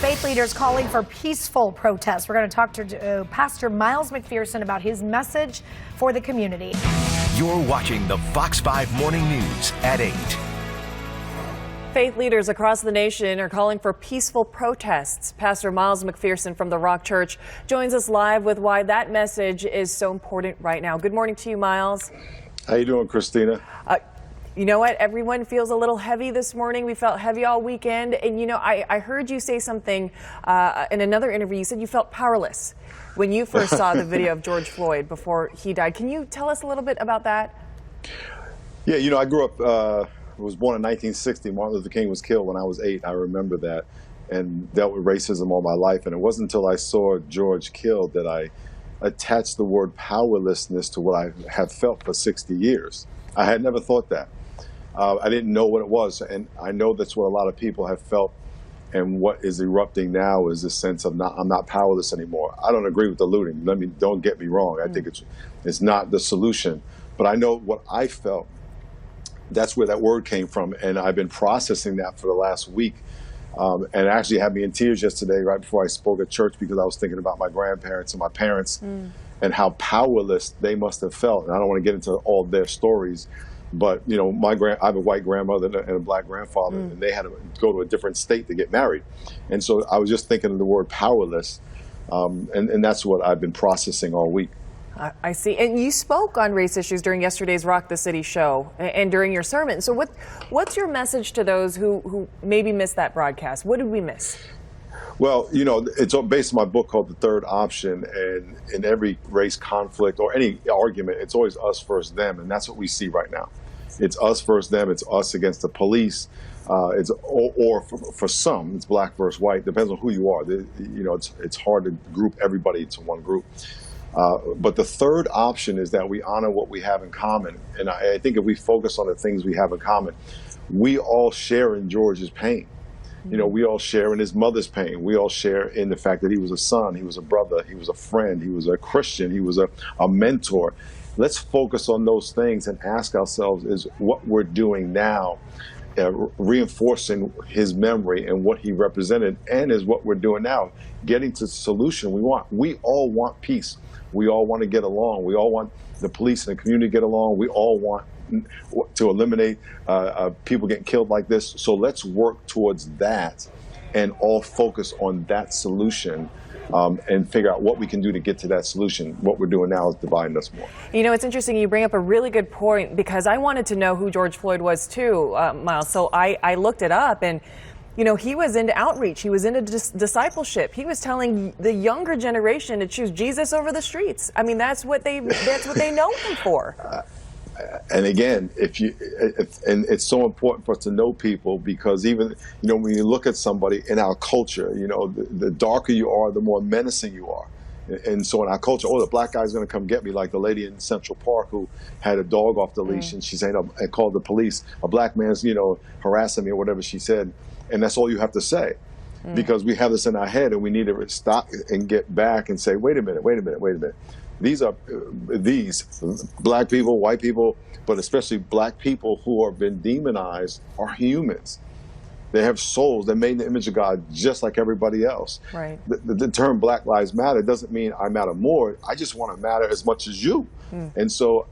Faith leaders calling for peaceful protests. We're going to talk to Pastor Miles McPherson about his message for the community. You're watching the Fox 5 Morning News at 8. Faith leaders across the nation are calling for peaceful protests. Pastor Miles McPherson from the Rock Church joins us live with why that message is so important right now. Good morning to you, Miles. How you doing, Christina? You know what? Everyone feels a little heavy this morning. We felt heavy all weekend. And, you know, I heard you say something in another interview. You said you felt powerless when you first saw the video of George Floyd before he died. Can you tell us a little bit about that? Yeah, you know, I grew up, was born in 1960. Martin Luther King was killed when I was 8. I remember that, and dealt with racism all my life. And it wasn't until I saw George killed that I attached the word powerlessness to what I have felt for 60 years. I had never thought that. I didn't know what it was, and I know that's what a lot of people have felt. And what is erupting now is this sense of I'm not powerless anymore. I don't agree with the looting. Don't get me wrong. I think it's not the solution, but I know what I felt. That's where that word came from, and I've been processing that for the last week. And actually had me in tears yesterday, right before I spoke at church, because I was thinking about my grandparents and my parents and how powerless they must have felt. And I don't want to get into all their stories. But, you know, I have a white grandmother and a black grandfather, and they had to go to a different state to get married. And so I was just thinking of the word powerless, and that's what I've been processing all week. I see. And you spoke on race issues during yesterday's Rock the City show and during your sermon. So what's your message to those who maybe missed that broadcast? What did we miss? Well, you know, it's based on my book called The Third Option, and in every race conflict or any argument, it's always us versus them, and that's what we see right now. It's us versus them. It's us against the police. Or for some, it's black versus white. Depends on who you are. You know, it's hard to group everybody into one group. But the third option is that we honor what we have in common, and I think if we focus on the things we have in common, we all share in George's pain. You know, we all share in his mother's pain. We all share in the fact that he was a son, he was a brother, he was a friend, he was a Christian, he was a mentor. Let's focus on those things and ask ourselves, is what we're doing now reinforcing his memory and what he represented, and is what we're doing now getting to the solution we want? We all want peace. We all want to get along. We all want the police and the community to get along. We all want to eliminate people getting killed like this. So let's work towards that and all focus on that solution and figure out what we can do to get to that solution. What we're doing now is dividing us more. You know, it's interesting. You bring up a really good point, because I wanted to know who George Floyd was too, Miles. So I looked it up, and you know, he was into outreach. He was into discipleship. He was telling the younger generation to choose Jesus over the streets. I mean, that's what they know him for. And again, and it's so important for us to know people, because even, you know, when you look at somebody in our culture, you know, the darker you are, the more menacing you are. And so in our culture, the black guy's going to come get me, like the lady in Central Park who had a dog off the leash, and she said, I called the police. A black man's, you know, harassing me, or whatever she said. And that's all you have to say, because we have this in our head, and we need to stop and get back and say, wait a minute. These are black people, white people, but especially black people who have been demonized are humans. They have souls. They're made in the image of God, just like everybody else. Right. The term Black Lives Matter doesn't mean I matter more. I just want to matter as much as you. And so,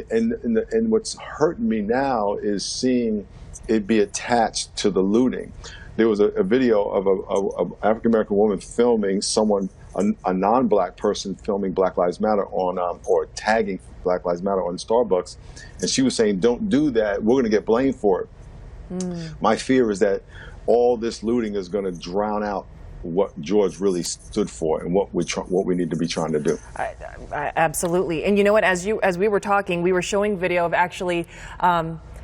and what's hurting me now is seeing it be attached to the looting. There was a video of an African-American woman filming someone, a non-black person filming Black Lives Matter on, or tagging Black Lives Matter on Starbucks. And she was saying, don't do that. We're going to get blamed for it. My fear is that all this looting is going to drown out what George really stood for and what we need to be trying to do. Absolutely. And you know what, as we were talking, we were showing video of actually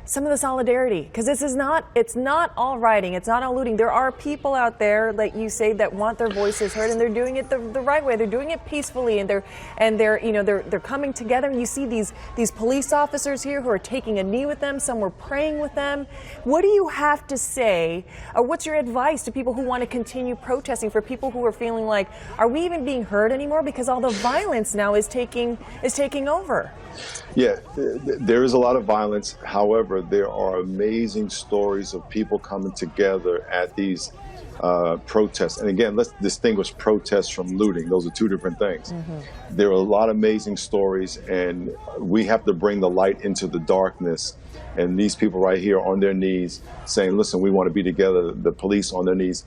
some of the solidarity, because it's not all rioting, it's not all looting. There are people out there, like you say, that want their voices heard, and they're doing it the right way. They're doing it peacefully, and they're coming together. And you see these police officers here who are taking a knee with them. Some were praying with them. What do you have to say, or what's your advice to people who want to continue protesting, for people who are feeling like, are we even being heard anymore, because all the violence now is taking over? Yeah, there is a lot of violence. However, there are amazing stories of people coming together at these protests. And again, let's distinguish protests from looting. Those are two different things. There are a lot of amazing stories, and we have to bring the light into the darkness. And these people right here on their knees saying, listen, we want to be together. The police on their knees.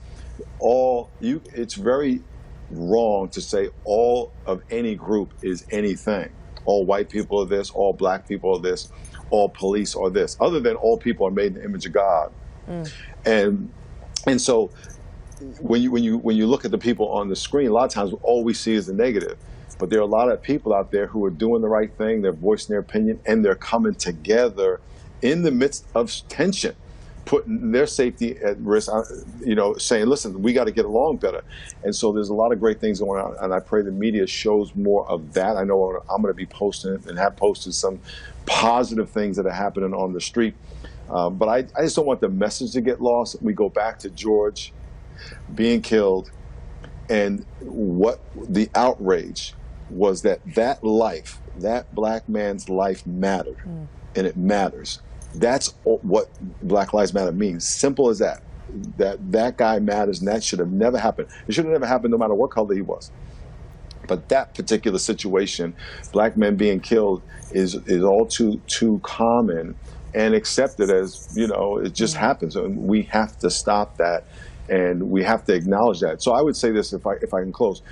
It's very wrong to say all of any group is anything. All white people are this, all black people are this, all police are this, other than all people are made in the image of God. And so when you look at the people on the screen, a lot of times all we see is the negative. But there are a lot of people out there who are doing the right thing, they're voicing their opinion, and they're coming together in the midst of tension, putting their safety at risk, saying, listen, we got to get along better. And so there's a lot of great things going on, and I pray the media shows more of that. I know I'm going to be posting and have posted some positive things that are happening on the street. But I just don't want the message to get lost. We go back to George being killed, and what the outrage was, that life, that black man's life mattered, and it matters. That's what Black Lives Matter means. Simple as that. That guy matters, and that should have never happened. It should have never happened no matter what color he was. But that particular situation, black men being killed, is all too common and accepted as, it just happens. And we have to stop that, and we have to acknowledge that. So I would say this, if I can close.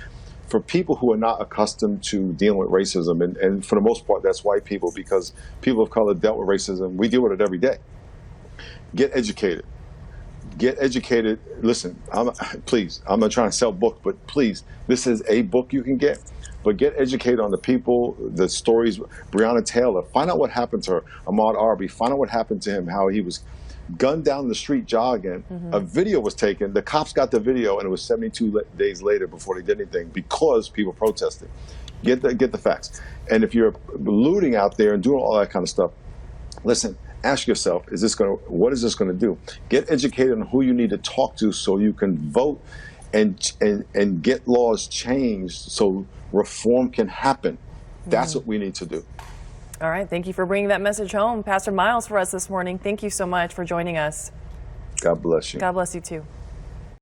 For people who are not accustomed to dealing with racism, and for the most part, that's white people, because people of color dealt with racism. We deal with it every day. Get educated. Get educated. Listen, please, I'm not trying to sell books, but please, this is a book you can get. But get educated on the people, the stories. Breonna Taylor, find out what happened to her. Ahmaud Arbery, find out what happened to him, how he was gunned down the street jogging. A video was taken. The cops got the video, and it was 72 days later before they did anything, because people protested. Get the facts. And if you're looting out there and doing all that kind of stuff, listen, ask yourself, what is this going to do? Get educated on who you need to talk to so you can vote and get laws changed so reform can happen. That's what we need to do. All right. Thank you for bringing that message home, Pastor Miles, for us this morning. Thank you so much for joining us. God bless you. God bless you too.